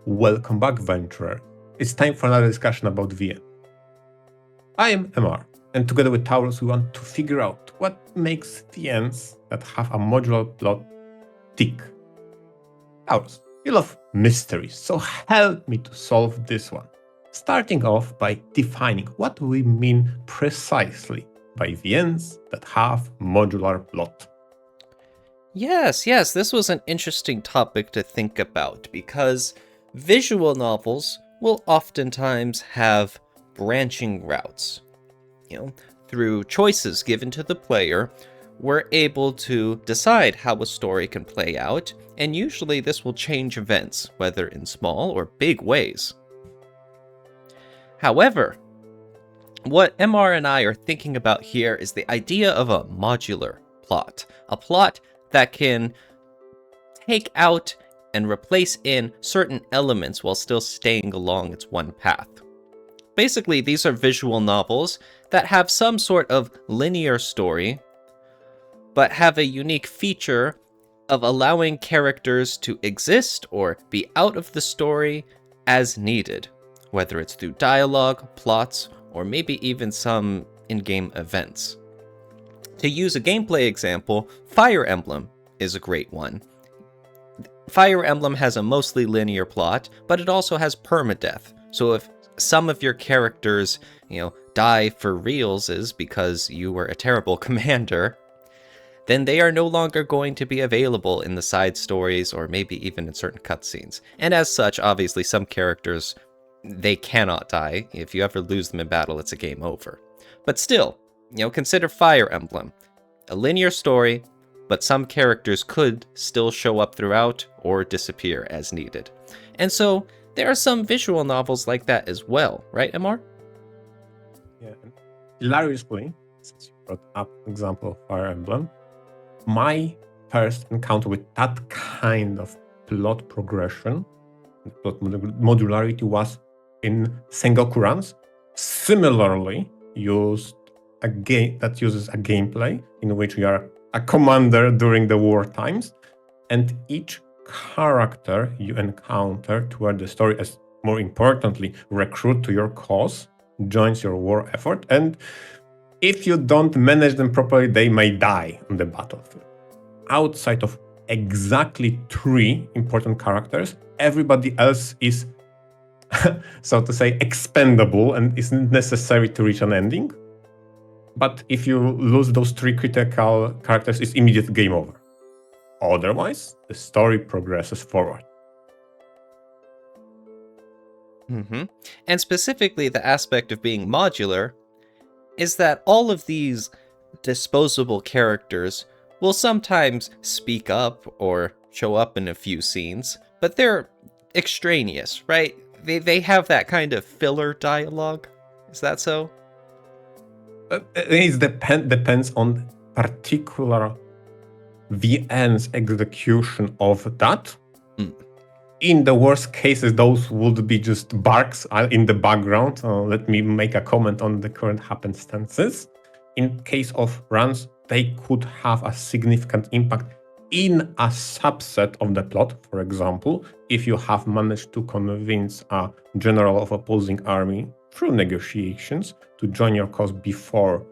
Welcome back, VNture. It's time for another discussion about VN. I am MR, and together with Taurus, we want to figure out what makes VNs that have a modular plot tick. Taurus, you love mysteries, so help me to solve this one. Starting off by defining what we mean precisely by VNs that have modular plot. Yes, this was an interesting topic to think about because visual novels will oftentimes have branching routes. Through choices given to the player, we're able to decide how a story can play out, and usually this will change events, whether in small or big ways. However, what MR and I are thinking about here is the idea of a modular plot, a plot that can take out and replace in certain elements while still staying along its one path. Basically, these are visual novels that have some sort of linear story, but have a unique feature of allowing characters to exist or be out of the story as needed, whether it's through dialogue, plots, or maybe even some in-game events. To use a gameplay example, Fire Emblem is a great one. Fire Emblem has a mostly linear plot, but it also has permadeath. So if some of your characters, die for reals because you were a terrible commander, then they are no longer going to be available in the side stories or maybe even in certain cutscenes. And as such, obviously, some characters, they cannot die. If you ever lose them in battle, it's a game over. But still, consider Fire Emblem. A linear story, but some characters could still show up throughout or disappear as needed. And so, there are some visual novels like that as well, right, MR? Yeah, hilariously, since you brought up an example of Fire Emblem, my first encounter with that kind of plot progression, plot modularity, was in Sengoku Runs. Similarly, used a game that uses a gameplay in which you are a commander during the war times, and each character you encounter toward the story, as more importantly, recruit to your cause, joins your war effort, and if you don't manage them properly, they may die on the battlefield. Outside of exactly 3 important characters, everybody else is, so to say, expendable and isn't necessary to reach an ending. But if you lose those 3 critical characters, it's immediate game over. Otherwise, the story progresses forward. And specifically, the aspect of being modular is that all of these disposable characters will sometimes speak up or show up in a few scenes, but they're extraneous, right? They have that kind of filler dialogue. Is that so? It depends on particular VN's execution of that. In the worst cases, those would be just barks in the background. Let me make a comment on the current happenstances. In case of runs, they could have a significant impact in a subset of the plot. For example, if you have managed to convince a general of opposing army through negotiations to join your cause before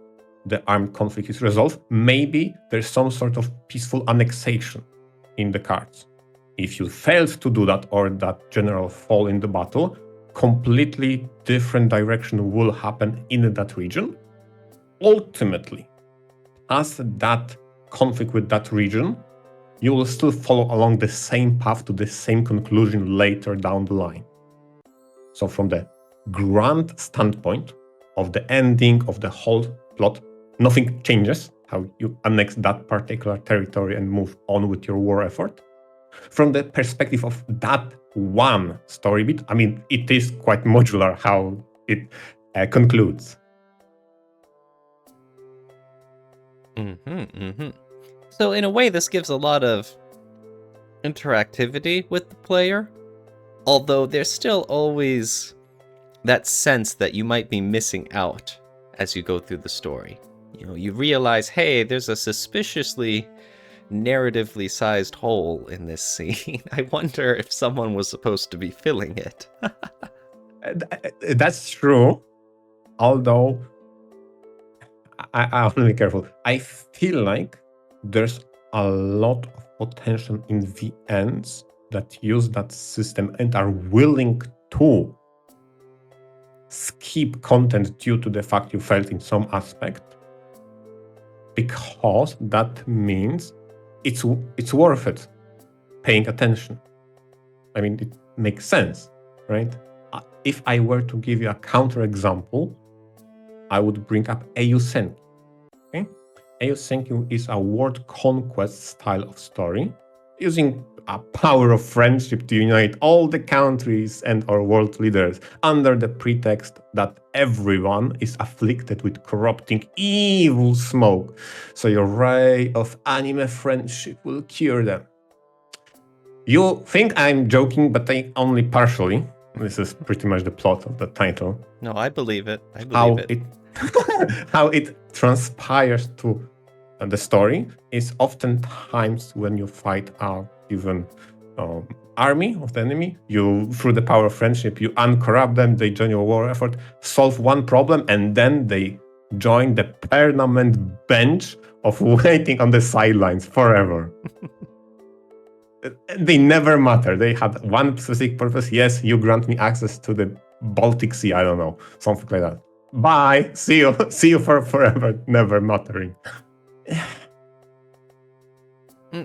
the armed conflict is resolved, maybe there's some sort of peaceful annexation in the cards. If you failed to do that or that general fall in the battle, completely different direction will happen in that region. Ultimately, as that conflict with that region, you will still follow along the same path to the same conclusion later down the line. So from the grand standpoint of the ending of the whole plot, nothing changes how you annex that particular territory and move on with your war effort. From the perspective of that one story bit, it is quite modular how it concludes. So in a way, this gives a lot of interactivity with the player, although there's still always that sense that you might be missing out as you go through the story. You realize, hey, there's a suspiciously narratively sized hole in this scene. I wonder if someone was supposed to be filling it. That's true. Although, I want to be careful. I feel like there's a lot of potential in VNs that use that system and are willing to skip content due to the fact you failed in some aspect, because that means it's worth it paying attention. I mean, it makes sense, right? If I were to give you a counterexample, I would bring up Eiyusenki. Okay? Eiyusenki is a world conquest style of story, using a power of friendship to unite all the countries and our world leaders under the pretext that everyone is afflicted with corrupting evil smoke. So your ray of anime friendship will cure them. You think I'm joking, but I only partially. This is pretty much the plot of the title. No, I believe it. I believe it. How it transpires to the story is oftentimes when you fight a given army of the enemy, you, through the power of friendship, you uncorrupt them, they join your war effort, solve one problem, and then they join the permanent bench of waiting on the sidelines forever. They never matter. They had one specific purpose. Yes, you grant me access to the Baltic Sea. I don't know, something like that. Bye. See you for forever. Never mattering.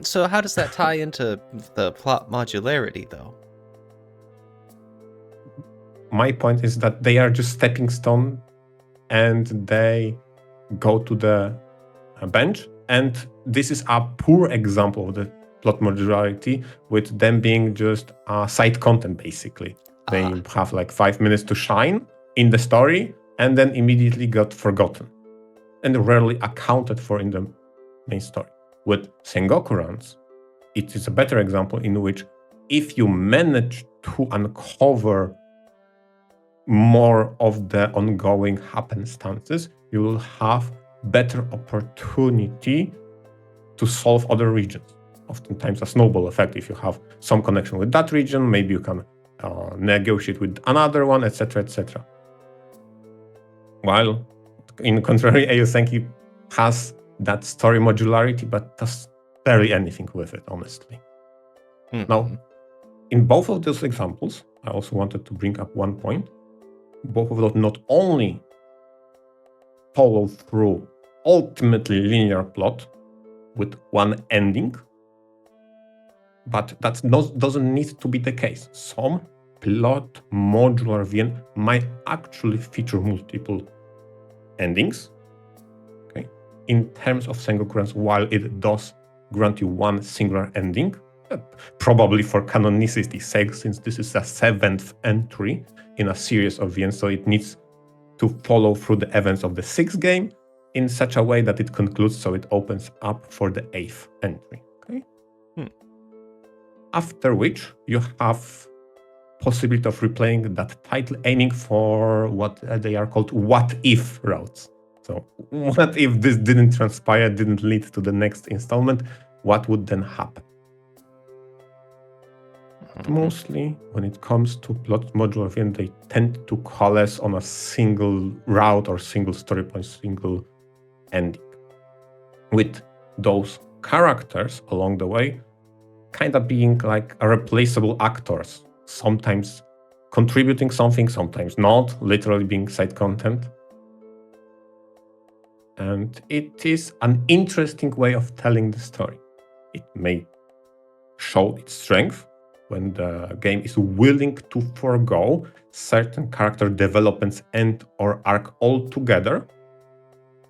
So how does that tie into the plot modularity, though? My point is that they are just stepping stone, and they go to the bench. And this is a poor example of the plot modularity, with them being just side content, basically. They have like 5 minutes to shine in the story, and then immediately got forgotten, and rarely accounted for in the main story. With Sengoku runs, it is a better example in which if you manage to uncover more of the ongoing happenstances, you will have better opportunity to solve other regions. Oftentimes a snowball effect. If you have some connection with that region, maybe you can negotiate with another one, etc., etc. While, in contrary, Eiyusenki has that story modularity, but does barely anything with it, honestly. Mm-hmm. Now, in both of those examples, I also wanted to bring up one point. Both of those not only follow through ultimately linear plot with one ending, but that doesn't need to be the case. Some plot modular VN might actually feature multiple endings. Okay, in terms of Sengoku runs, while it does grant you one singular ending, probably for canonicity's sake, since this is a 7th entry in a series of VNs, so it needs to follow through the events of the 6th game in such a way that it concludes, so it opens up for the 8th entry. Okay. After which you have possibility of replaying that title, aiming for what they are called what if routes. So what if this didn't transpire, didn't lead to the next installment? What would then happen? Mostly, when it comes to plot modular VN, they tend to coalesce on a single route or single story point, single ending, with those characters along the way kind of being like a replaceable actors, sometimes contributing something, sometimes not, literally being side content. And it is an interesting way of telling the story. It may show its strength when the game is willing to forego certain character developments and or arc altogether.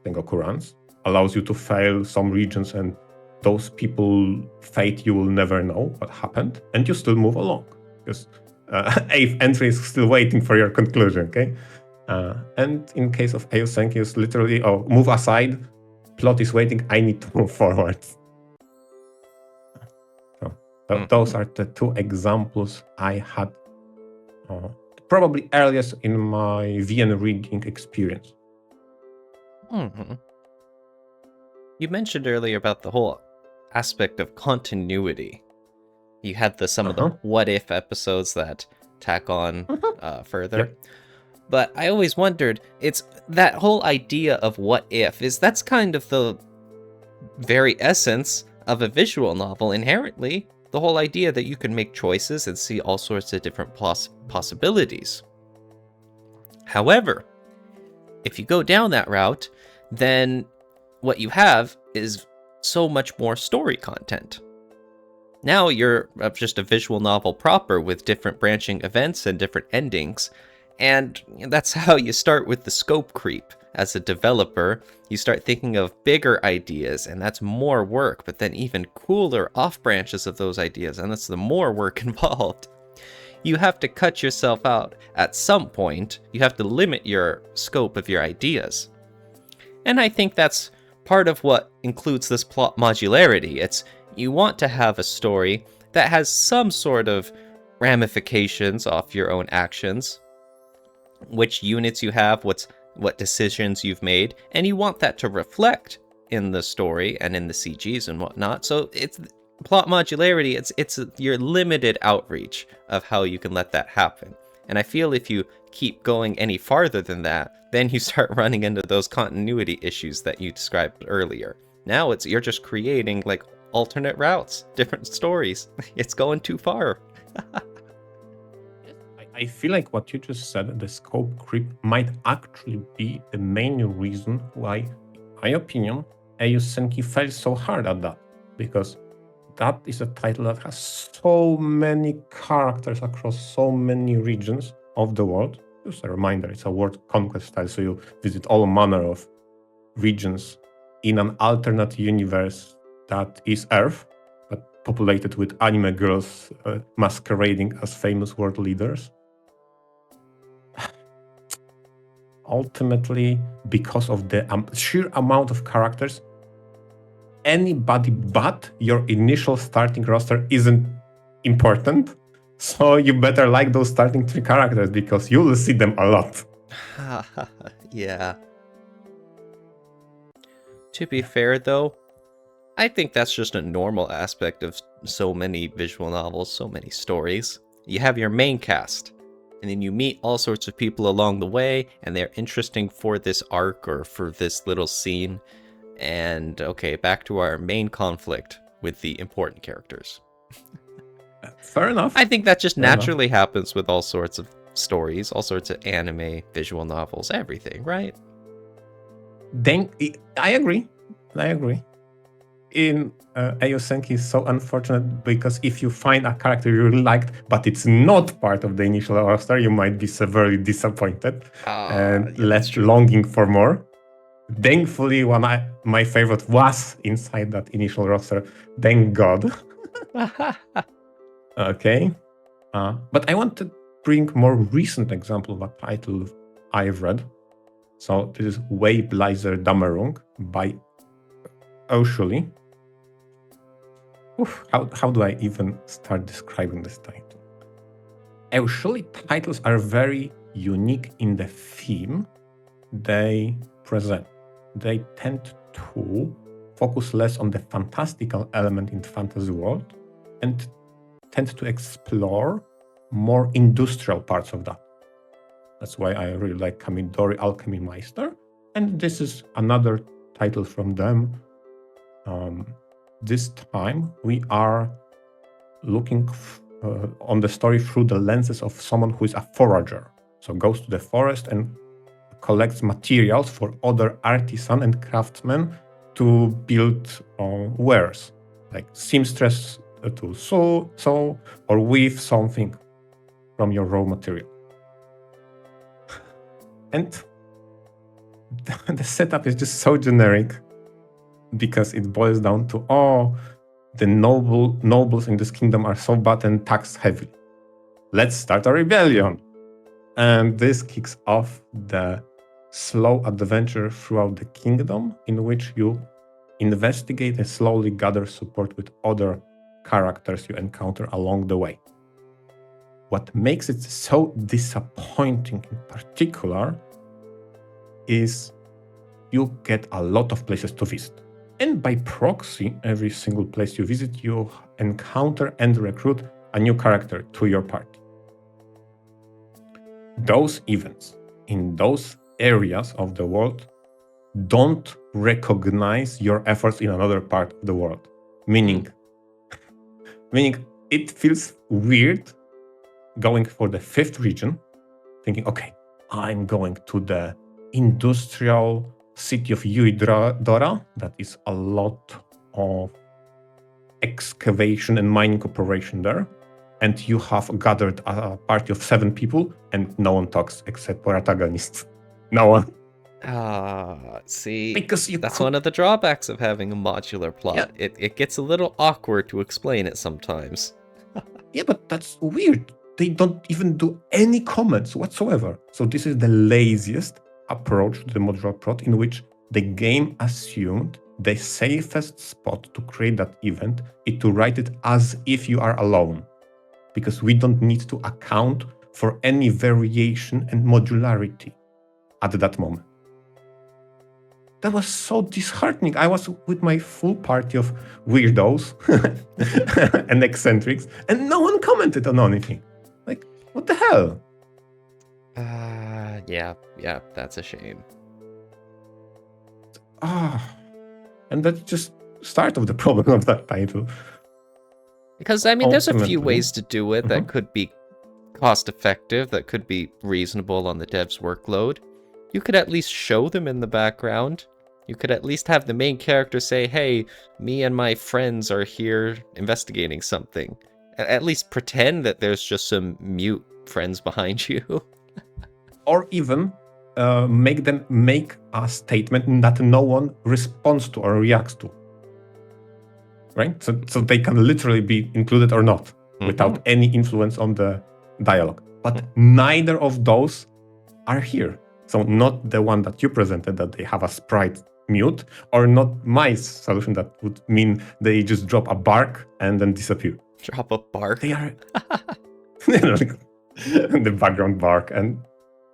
Sengoku runs allows you to fail some regions, and those people fate you will never know what happened, and you still move along because 8th entry is still waiting for your conclusion. Okay, and in case of Eiyusenki, it's literally move aside, plot is waiting, I need to move forward. Those are the two examples I had probably earliest in my VN reading experience. Mm-hmm. You mentioned earlier about the whole aspect of continuity. You had some of the what if episodes that tack on further. Yep. But I always wondered, it's that whole idea of what if, that's kind of the very essence of a visual novel inherently. The whole idea that you can make choices and see all sorts of different possibilities. However, if you go down that route, then what you have is so much more story content. Now you're just a visual novel proper with different branching events and different endings. And that's how you start with the scope creep. As a developer, you start thinking of bigger ideas, and that's more work, but then even cooler off branches of those ideas, and that's the more work involved. You have to cut yourself out at some point. You have to limit your scope of your ideas. And I think that's part of what includes this plot modularity. It's you want to have a story that has some sort of ramifications off your own actions, which units you have, what decisions you've made, and you want that to reflect in the story and in the CGs and whatnot. So it's plot modularity, it's your limited outreach of how you can let that happen. And I feel if you keep going any farther than that, then you start running into those continuity issues that you described earlier. Now you're just creating like alternate routes, different stories. It's going too far. I feel like what you just said, the scope creep, might actually be the main reason why, in my opinion, Eus Senki fell so hard at that. Because that is a title that has so many characters across so many regions of the world. Just a reminder, it's a world conquest style, so you visit all manner of regions in an alternate universe that is Earth, but populated with anime girls masquerading as famous world leaders. Ultimately, because of the sheer amount of characters, anybody but your initial starting roster isn't important. So you better like those starting 3 characters because you will see them a lot. Yeah. To be fair, though, I think that's just a normal aspect of so many visual novels, so many stories. You have your main cast, and then you meet all sorts of people along the way, and they're interesting for this arc or for this little scene. And okay, back to our main conflict with the important characters. Fair enough. I think that just naturally happens with all sorts of stories, all sorts of anime, visual novels, everything, right? Then I agree. In Eus Senki is so unfortunate because if you find a character you really liked, but it's not part of the initial roster, you might be severely disappointed and left longing for more. Thankfully, my favorite was inside that initial roster. Thank God. Okay. But I want to bring more recent example of a title I've read. So this is Wayblizer Damerung by Oshuli. How do I even start describing this title? Oshuli titles are very unique in the theme they present. They tend to focus less on the fantastical element in the fantasy world and tend to explore more industrial parts of that. That's why I really like Kamidori Alchemy Meister. And this is another title from them. This time we are looking on the story through the lenses of someone who is a forager. So goes to the forest and collects materials for other artisans and craftsmen to build wares, like seamstress to sew or weave something from your raw material. And the setup is just so generic because it boils down to, the nobles in this kingdom are so bad and tax heavy. Let's start a rebellion. And this kicks off the slow adventure throughout the kingdom in which you investigate and slowly gather support with other characters you encounter along the way. What makes it so disappointing in particular is you get a lot of places to visit. And by proxy, every single place you visit, you encounter and recruit a new character to your party. Those events in those areas of the world don't recognize your efforts in another part of the world. Meaning it feels weird going for the 5th region, thinking, okay, I'm going to the industrial city of Uidora. That is a lot of excavation and mining operation there. And you have gathered a party of 7 people and no one talks except for antagonists. No one. See, Because that's one of the drawbacks of having a modular plot. Yeah. It gets a little awkward to explain it sometimes. Yeah, but that's weird. They don't even do any comments whatsoever. So this is the laziest approach to the modular plot, in which the game assumed the safest spot to create that event is to write it as if you are alone. Because we don't need to account for any variation and modularity at that moment. That was so disheartening. I was with my full party of weirdos and eccentrics, and no one commented on anything. Like, what the hell? Yeah, that's a shame. And that's just start of the problem of that title. Because, I mean, there's a few Ultimately. ways to do it that could be cost effective, that could be reasonable on the dev's workload. You could at least show them in the background. You could at least have the main character say, hey, me and my friends are here investigating something. At least pretend that there's just some mute friends behind you. Or even make them make a statement that no one responds to or reacts to. Right? So they can literally be included or not, without any influence on the dialogue. But neither of those are here. So not the one that you presented, that they have a sprite mute, or not my solution that would mean they just drop a bark and then disappear. Drop a bark? They are the background bark and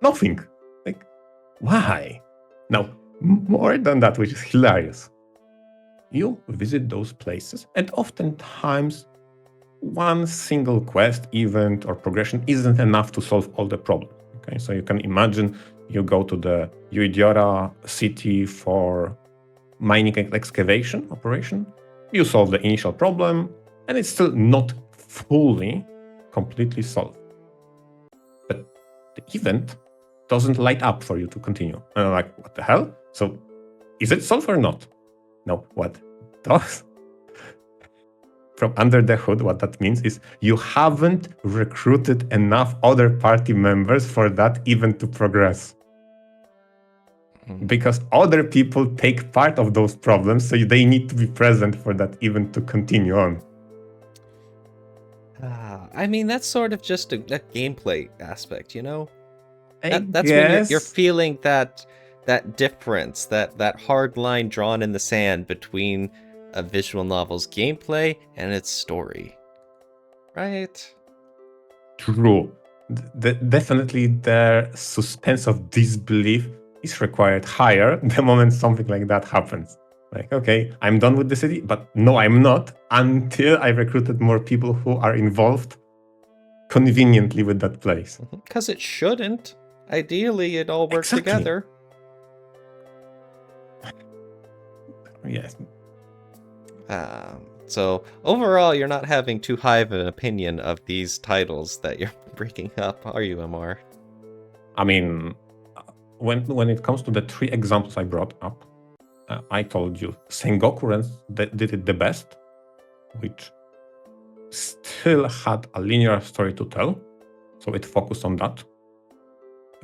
nothing. Like, why? Now, more than that, which is hilarious, you visit those places, and oftentimes one single quest, event, or progression isn't enough to solve all the problems. Okay, so you can imagine you go to the Uidora city for mining and excavation operation. You solve the initial problem, and it's still not fully, completely solved. But the event doesn't light up for you to continue. And I'm like, what the hell? So is it solved or not? No, what does? From under the hood, what that means is you haven't recruited enough other party members for that event to progress. Because other people take part of those problems, so they need to be present for that event to continue on. I mean, that's sort of just a gameplay aspect, you know? That's guess. when you're feeling that difference, that hard line drawn in the sand between a visual novel's gameplay and its story. Right? True. Definitely the suspense of disbelief is required higher the moment something like that happens. Like, okay, I'm done with the city, but no, I'm not until I recruited more people who are involved conveniently with that place. Because it shouldn't. Ideally, it all works together. Yes. So overall, you're not having too high of an opinion of these titles that you're bringing up, are you, MR? I mean, when it comes to the 3 examples I brought up, I told you Sengoku did it the best, which still had a linear story to tell, so it focused on that.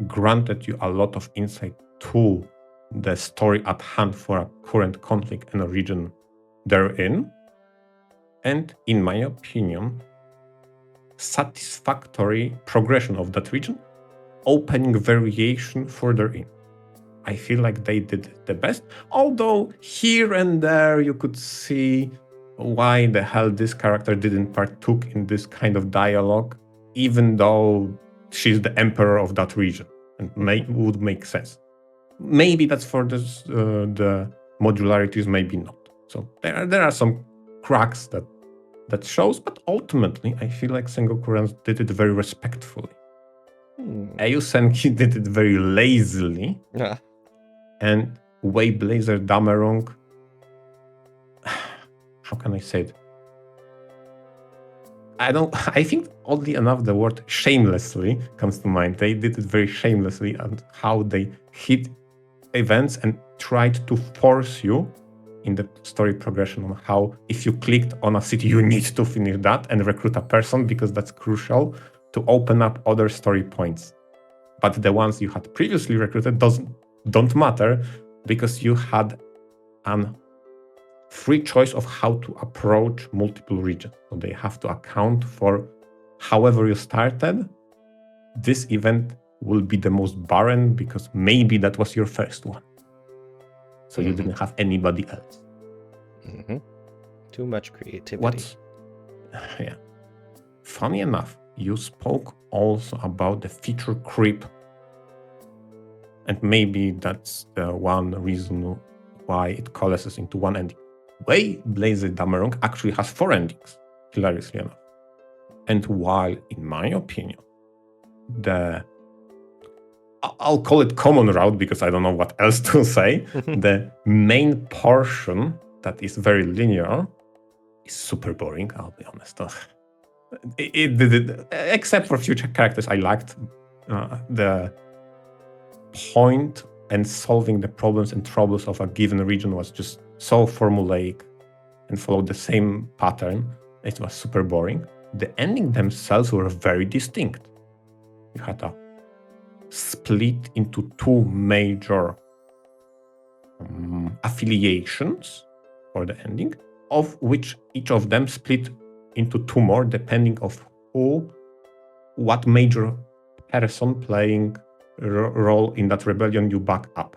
Granted you a lot of insight to the story at hand for a current conflict in a region therein, and in my opinion, satisfactory progression of that region, opening variation further in. I feel like they did the best, although here and there you could see why the hell this character didn't partook in this kind of dialogue, even though she's the emperor of that region, and would make sense. Maybe that's for the modularities, maybe not. So there are some cracks that shows, but ultimately I feel like Sengoku did it very respectfully. Eiju Senki did it very lazily, and Wayblazer Damerung, how can I say it? I think oddly enough the word shamelessly comes to mind. They did it very shamelessly, and how they hit events and tried to force you in the story progression on how if you clicked on a city, you need to finish that and recruit a person because that's crucial to open up other story points. But the ones you had previously recruited don't matter because you had an free choice of how to approach multiple regions. So they have to account for however you started. This event will be the most barren because maybe that was your first one. So you didn't have anybody else. Too much creativity. Funny enough, you spoke also about the feature creep. And maybe that's the one reason why it coalesces into one ending. Wayblazer Damerung actually has 4 endings, hilariously enough. And while, in my opinion, I'll call it common route because I don't know what else to say, the main portion that is very linear is super boring, I'll be honest. It did it, except for future characters, I liked the point and solving the problems and troubles of a given region was just so formulaic and followed the same pattern. It was super boring. The endings themselves were very distinct. You had a split into 2 major affiliations for the ending, of which each of them split into 2 more depending of what major person playing role in that rebellion you back up.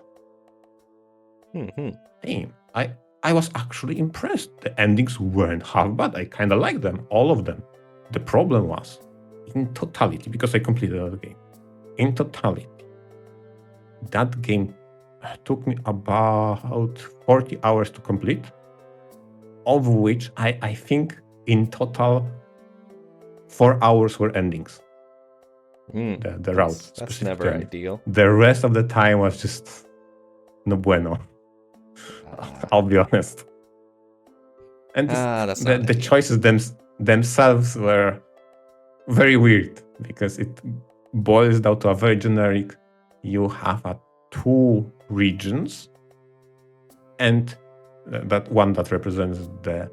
I was actually impressed. The endings weren't half bad. I kind of liked them, all of them. The problem was, in totality, because I completed the game, in totality, that game took me about 40 hours to complete, of which I think in total 4 hours were endings. The route. That's never ideal. The rest of the time was just no bueno. I'll be honest. And the choices themselves were very weird because it boils down to a very generic. You have 2 regions, and that one that represents the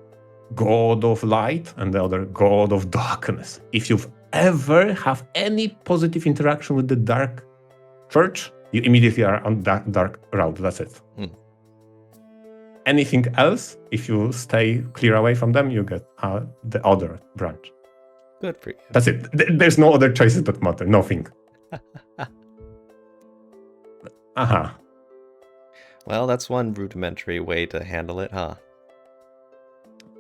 god of light and the other god of darkness. If you've ever have any positive interaction with the dark church, you immediately are on that dark route. That's it. Anything else, if you stay clear away from them, you get the other branch. Good for you. That's it. There's no other choices that matter. Nothing. Well, that's one rudimentary way to handle it, huh?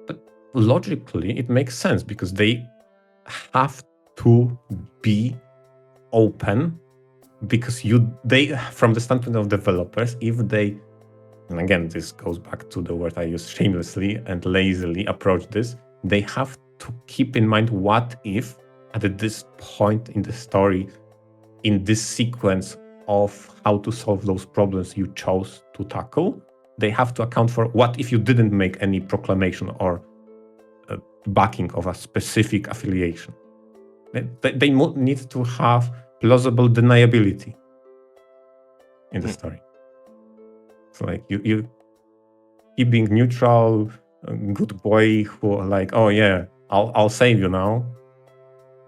But logically, it makes sense because they have to be open because they, from the standpoint of developers, if they, and again, this goes back to the word I use, shamelessly and lazily approach this, they have to keep in mind what if at this point in the story, in this sequence of how to solve those problems you chose to tackle, they have to account for what if you didn't make any proclamation or backing of a specific affiliation. They need to have plausible deniability in the story. So like you keep being neutral, good boy who like, oh yeah, I'll save you now,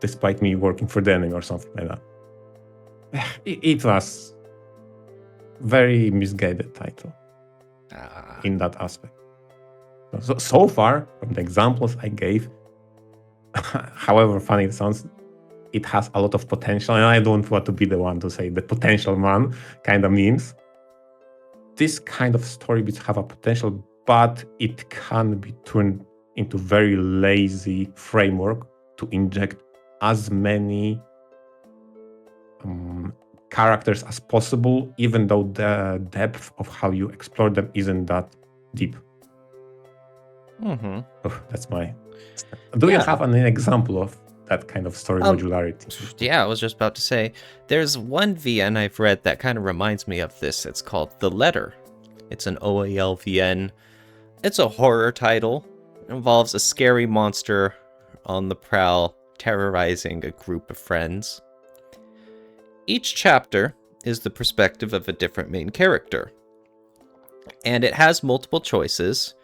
despite me working for the enemy or something like that. It was very misguided title in that aspect. So far, from the examples I gave, however funny it sounds, it has a lot of potential, and I don't want to be the one to say the potential man kind of means. This kind of story bits have a potential, but it can be turned into very lazy framework to inject as many characters as possible, even though the depth of how you explore them isn't that deep. Mm-hmm. Oh, that's my... Do you Yeah. have an example of that kind of story modularity? Yeah, I was just about to say, there's one VN I've read that kind of reminds me of this. It's called The Letter. It's an OAL VN. It's a horror title. It involves a scary monster on the prowl, terrorizing a group of friends. Each chapter is the perspective of a different main character. And it has multiple choices,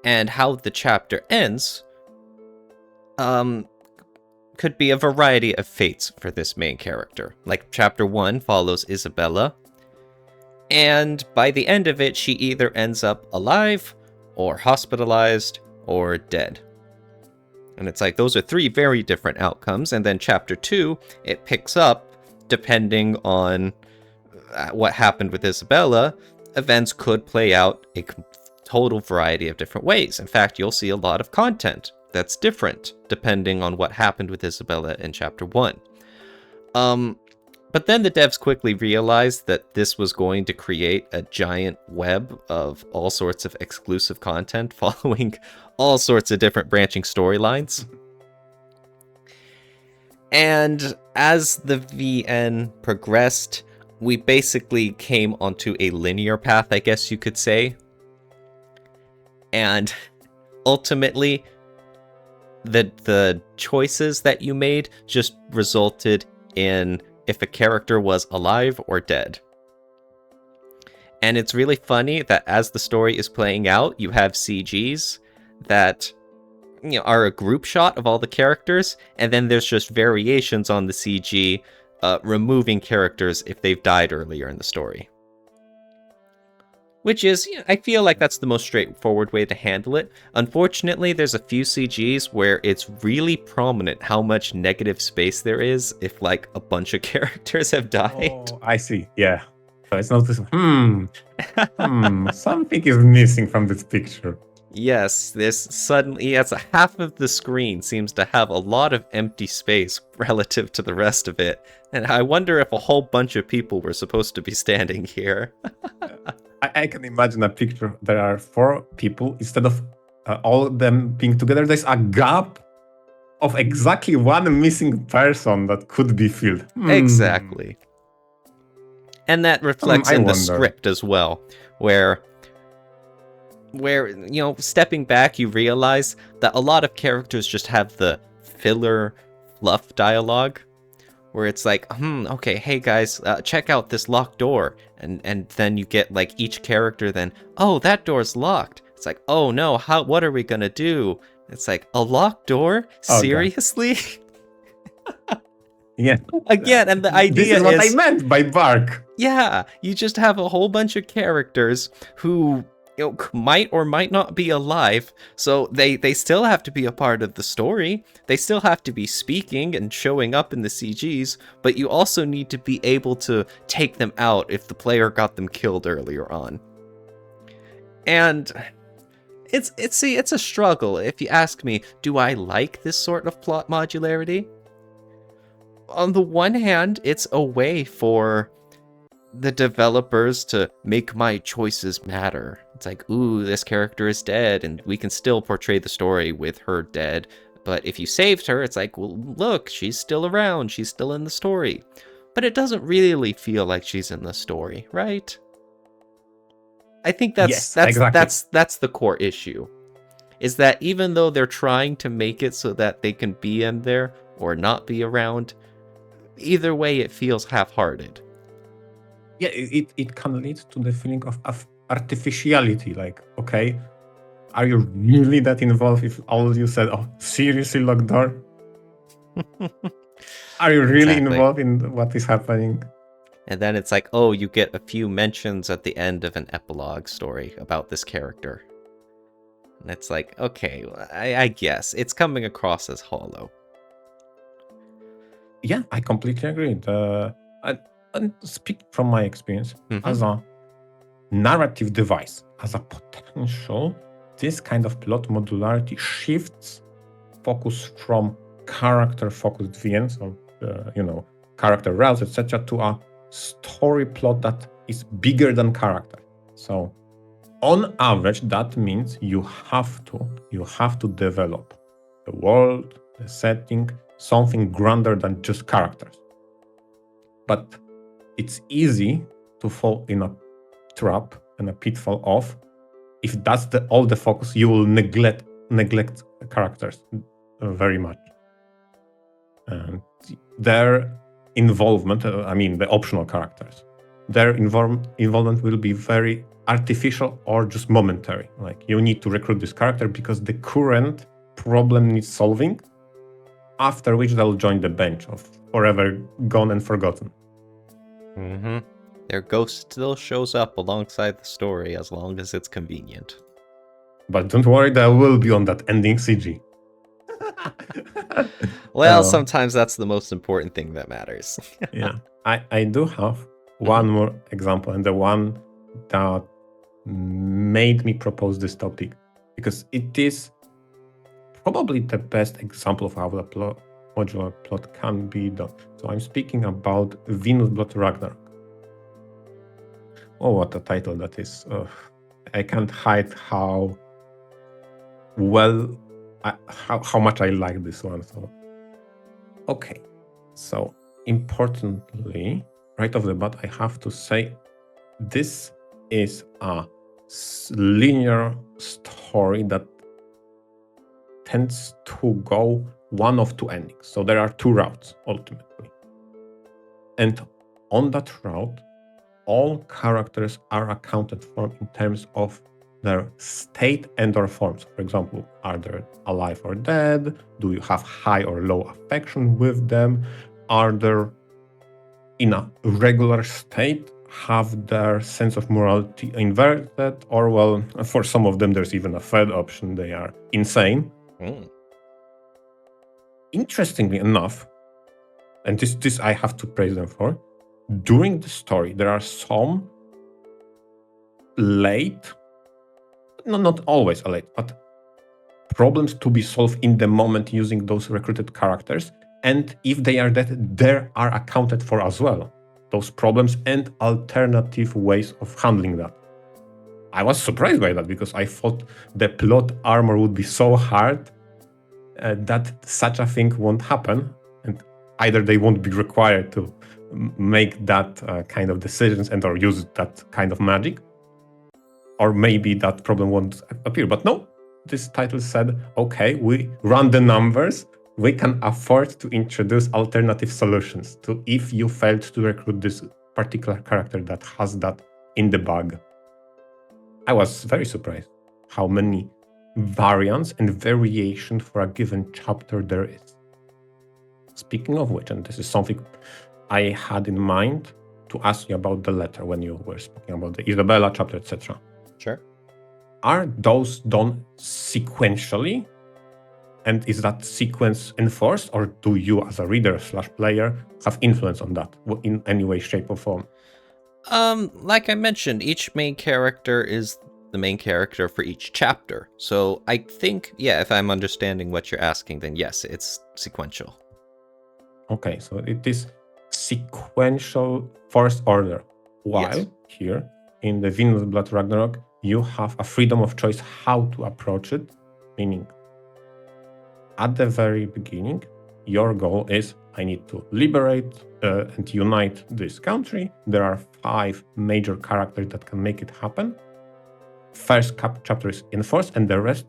and how the chapter ends could be a variety of fates for this main character. Like, chapter 1 follows Isabella, and by the end of it, she either ends up alive, or hospitalized, or dead. And it's like, those are 3 very different outcomes, and then chapter 2, it picks up, depending on what happened with Isabella, events could play out a total variety of different ways. In fact, you'll see a lot of content that's different depending on what happened with Isabella in chapter 1. But then the devs quickly realized that this was going to create a giant web of all sorts of exclusive content following all sorts of different branching storylines. And as the VN progressed, we basically came onto a linear path, I guess you could say. And ultimately, the choices that you made just resulted in if a character was alive or dead. And it's really funny that as the story is playing out, you have CGs that are a group shot of all the characters, and then there's just variations on the CG removing characters if they've died earlier in the story. Which is, I feel like that's the most straightforward way to handle it. Unfortunately, there's a few CGs where it's really prominent how much negative space there is if, like, a bunch of characters have died. Oh, I see. Yeah. So it's not this, something is missing from this picture. Yes, it's a half of the screen seems to have a lot of empty space relative to the rest of it. And I wonder if a whole bunch of people were supposed to be standing here. I can imagine a picture. There are 4 people. Instead of all of them being together, there's a gap of exactly one missing person that could be filled. Exactly. And that reflects in the script as well, where stepping back, you realize that a lot of characters just have the filler fluff dialogue, where it's like, okay, hey guys, check out this locked door. And then you get, like, each character then, oh, that door's locked. It's like, oh no, what are we gonna do? It's like, a locked door? Seriously? Yeah. Again, and the idea this is what I meant by bark. Yeah, you just have a whole bunch of characters who might or might not be alive, so they still have to be a part of the story. They still have to be speaking and showing up in the CGs, but you also need to be able to take them out if the player got them killed earlier on. And it's a struggle. If you ask me, do I like this sort of plot modularity? On the one hand, it's a way for the developers to make my choices matter. It's like, ooh, this character is dead, and we can still portray the story with her dead. But if you saved her, it's like, well, look, she's still around, she's still in the story. But it doesn't really feel like she's in the story, right? I think that's the core issue. Is that even though they're trying to make it so that they can be in there or not be around, either way it feels half-hearted. Yeah, it can lead to the feeling of artificiality. Like, okay, are you really that involved if all you said, oh, seriously, locked door? Are you really involved in what is happening? And then it's like, oh, you get a few mentions at the end of an epilogue story about this character. And it's like, okay, I guess it's coming across as hollow. Yeah, I completely agree. And speak from my experience, as a narrative device, as a potential, this kind of plot modularity shifts focus from character-focused VNs, or character routes, etc., to a story plot that is bigger than character. So On average, that means you have to develop the world, the setting, something grander than just characters. But it's easy to fall in a trap and a pitfall of, if that's all the focus, you will neglect characters very much. And their involvement, the optional characters, their involvement will be very artificial or just momentary. Like, you need to recruit this character because the current problem needs solving, after which they'll join the bench of forever gone and forgotten. Mm-hmm. Their ghost still shows up alongside the story as long as it's convenient. But don't worry, they will be on that ending CG. Well, sometimes that's the most important thing that matters. Yeah, I do have one more example, and the one that made me propose this topic, because it is probably the best example of how the modular plot can be done. So I'm speaking about Venus Blood Ragnarok. Oh, what a title that is. I can't hide how much I like this one. So, okay. So, importantly, right off the bat, I have to say this is a linear story that tends to go one of two endings. So there are two routes, ultimately. And on that route, all characters are accounted for in terms of their state and or forms. For example, are they alive or dead? Do you have high or low affection with them? Are they in a regular state? Have their sense of morality inverted? Or, well, for some of them, there's even a third option. They are insane. Interestingly enough, and this I have to praise them for, during the story, there are some late, not always late, but problems to be solved in the moment using those recruited characters. And if they are dead, they are accounted for as well. Those problems and alternative ways of handling that. I was surprised by that because I thought the plot armor would be so hard that such a thing won't happen. And either they won't be required to make that kind of decisions and or use that kind of magic, or maybe that problem won't appear. But no, this title said, okay, we run the numbers, we can afford to introduce alternative solutions to if you failed to recruit this particular character that has that in the bag. I was very surprised how many variants and variation for a given chapter there is. Speaking of which, and this is something I had in mind to ask you about the letter when you were speaking about the Isabella chapter, etc. Sure. Are those done sequentially? And is that sequence enforced, or do you as a reader / player have influence on that in any way, shape, or form? Like I mentioned, each main character is the main character for each chapter. So I think, yeah, if I'm understanding what you're asking, then yes, it's sequential. Okay, so it is sequential first order. While here in the Venus Blood Ragnarok, you have a freedom of choice how to approach it, meaning at the very beginning, your goal is, I need to liberate and unite this country. There are 5 major characters that can make it happen. First chapter is enforced, and the rest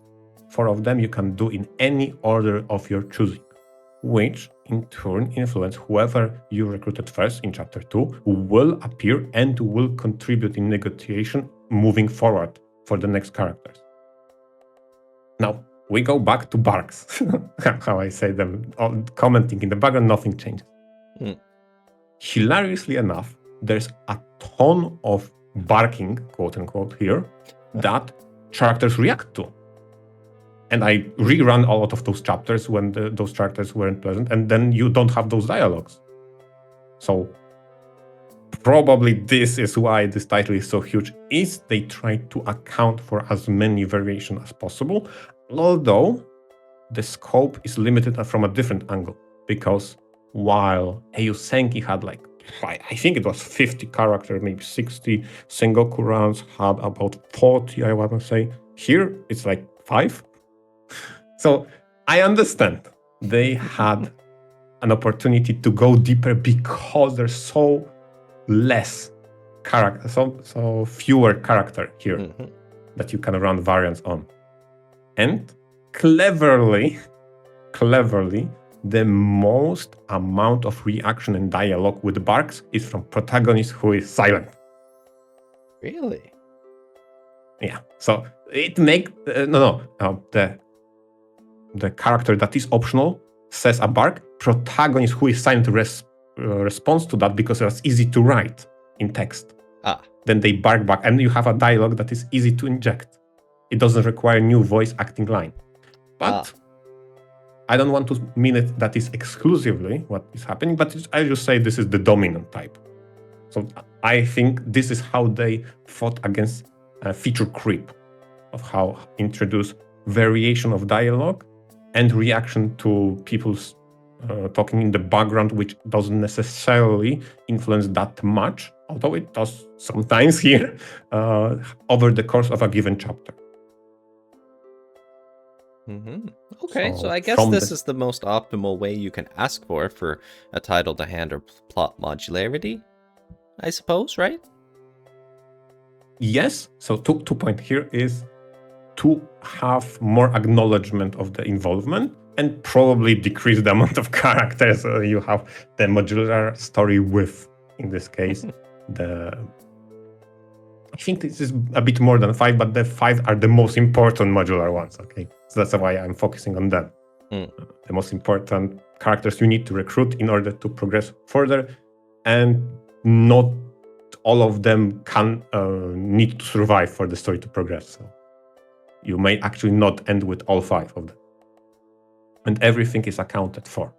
4 of them you can do in any order of your choosing, which in turn influence whoever you recruited first in chapter 2 will appear and will contribute in negotiation moving forward for the next characters. Now, we go back to barks, how I say them, commenting in the background, nothing changes. Hilariously enough, there's a ton of barking, quote unquote, here that characters react to. And I rerun a lot of those chapters when those characters weren't present, and then you don't have those dialogues. So probably this is why this title is so huge, is they try to account for as many variations as possible, although the scope is limited from a different angle, because while Eiyou Senki had like I think it was 50 characters, maybe 60. Sengoku rounds had about 40, I want to say. Here, it's like 5. So I understand they had an opportunity to go deeper because there's so less character, so fewer character here that you can run variants on. And cleverly, the most amount of reaction and dialogue with barks is from protagonist who is silent. Really? Yeah. So it makes the character that is optional says a bark. Protagonist who is silent responds to that because it's easy to write in text. Then they bark back, and you have a dialogue that is easy to inject. It doesn't require new voice acting line. But I don't want to mean it that is exclusively what is happening, but I just say this is the dominant type. So I think this is how they fought against feature creep, of how introduce variation of dialogue and reaction to people's talking in the background, which doesn't necessarily influence that much, although it does sometimes here, over the course of a given chapter. Okay, so I guess this is the most optimal way you can ask for a title to handle plot modularity, I suppose, right? Yes. So two point here is to have more acknowledgement of the involvement and probably decrease the amount of characters you have the modular story with. In this case, I think this is a bit more than 5, but the 5 are the most important modular ones. Okay, so that's why I'm focusing on them. The most important characters you need to recruit in order to progress further, and not all of them can need to survive for the story to progress. So you may actually not end with all 5 of them, and everything is accounted for.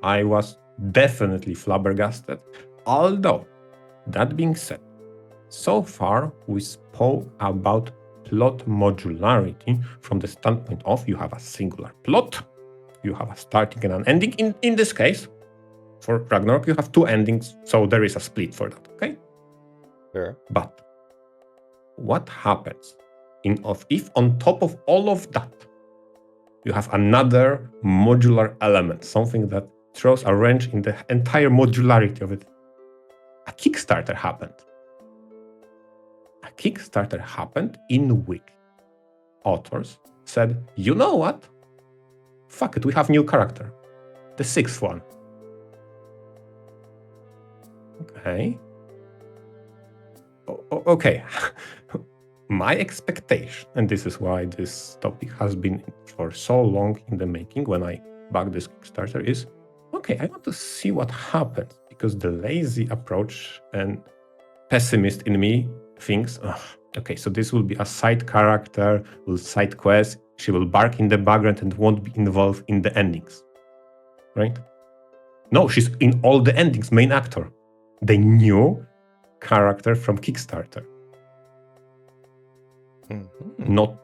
I was definitely flabbergasted. Although, that being said, so far we spoke about plot modularity from the standpoint of you have a singular plot, you have a starting and an ending. In this case, for Ragnarok, you have 2 endings, so there is a split for that, okay? Sure. But what happens if on top of all of that, you have another modular element, something that throws a wrench in the entire modularity of it? A Kickstarter happened. A Kickstarter happened in which authors said, you know what? Fuck it, we have new character. The 6th one. Okay. Okay. My expectation, and this is why this topic has been for so long in the making when I backed this Kickstarter, is, okay, I want to see what happens, because the lazy approach and pessimist in me thinks, okay, so this will be a side character, will side quest, she will bark in the background and won't be involved in the endings, right? No, she's in all the endings, main actor. The new character from Kickstarter. Not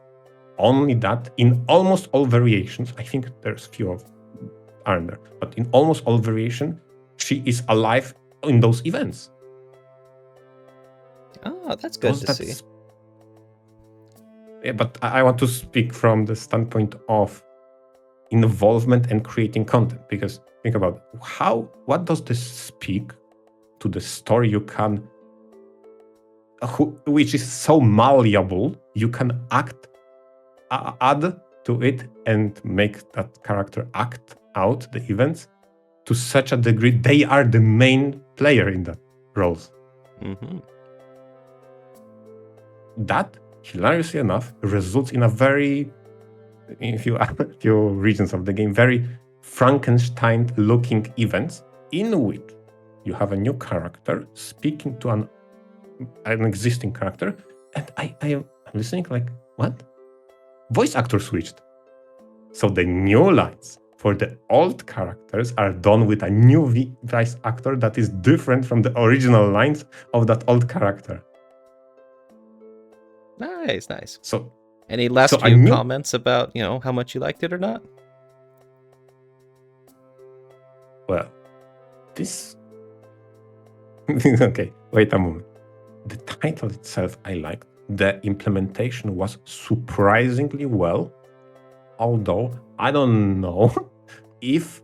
only that, in almost all variations, I think there's few of aren't there, but in almost all variation, she is alive in those events. Oh, that's good to see. Yeah, but I want to speak from the standpoint of involvement and creating content, because think about what does this speak to the story you can, which is so malleable, you can add to it and make that character act out the events to such a degree they are the main player in that roles. That, hilariously enough, results in a very, in a few regions of the game, very Frankenstein-looking events in which you have a new character speaking to an existing character, and I am listening like, what? Voice actor switched. So the new lines for the old characters are done with a new voice actor that is different from the original lines of that old character. Nice. So, any last few comments about, how much you liked it or not? Well, this Okay, wait a moment. The title itself I liked. The implementation was surprisingly well, although I don't know if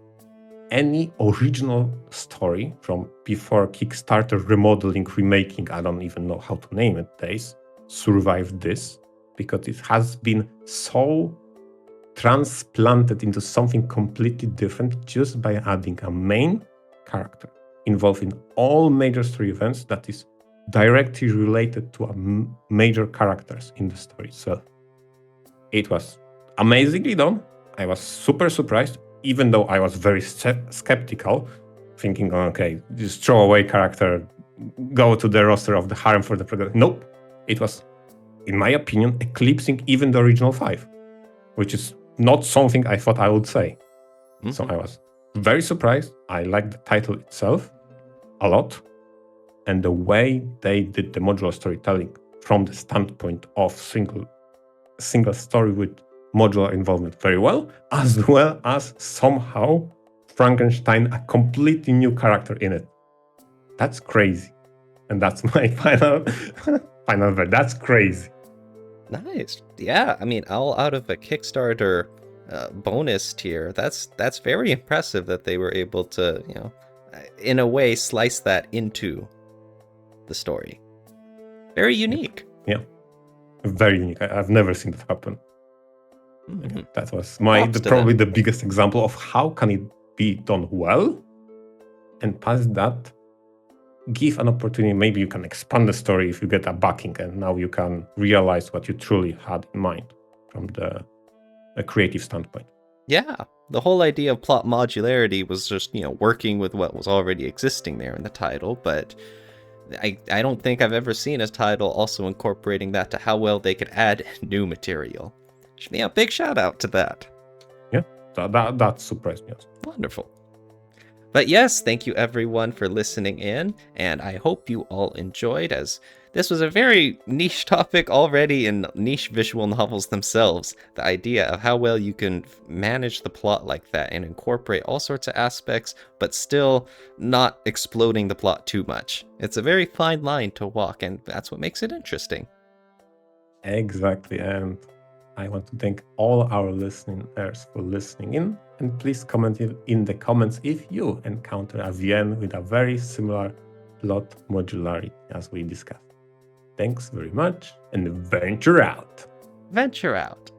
any original story from before Kickstarter remodeling, remaking, I don't even know how to name it, days, survived this, because it has been so transplanted into something completely different just by adding a main character involved in all major story events that is directly related to major characters in the story itself. It was amazingly done. I was super surprised, even though I was very skeptical, thinking, okay, just throw away character, go to the roster of the harem for the program. Nope. It was, in my opinion, eclipsing even the original 5, which is not something I thought I would say. Mm-hmm. So I was very surprised. I liked the title itself a lot. And the way they did the modular storytelling from the standpoint of single story with modular involvement very well as somehow Frankenstein, a completely new character in it. That's crazy. And that's my final word. That's crazy. Nice. Yeah, I mean, all out of a Kickstarter bonus tier. That's very impressive that they were able to, in a way, slice that into the story. Very unique. Yeah. Very unique. I've never seen that happen. Mm-hmm. That was probably the biggest example of how can it be done well, and past that, give an opportunity. Maybe you can expand the story if you get a backing, and now you can realize what you truly had in mind from a creative standpoint. Yeah, the whole idea of plot modularity was just, working with what was already existing there in the title, but I don't think I've ever seen a title also incorporating that to how well they could add new material. Yeah, big shout out to that. Yeah, that surprised me. Wonderful. But yes, thank you everyone for listening in, and I hope you all enjoyed, as this was a very niche topic already in niche visual novels themselves. The idea of how well you can manage the plot like that and incorporate all sorts of aspects, but still not exploding the plot too much. It's a very fine line to walk, and that's what makes it interesting. Exactly, and I want to thank all our listeners for listening in, and please comment in the comments if you encounter a VN with a very similar plot modularity as we discussed. Thanks very much, and VNture out. VNture out.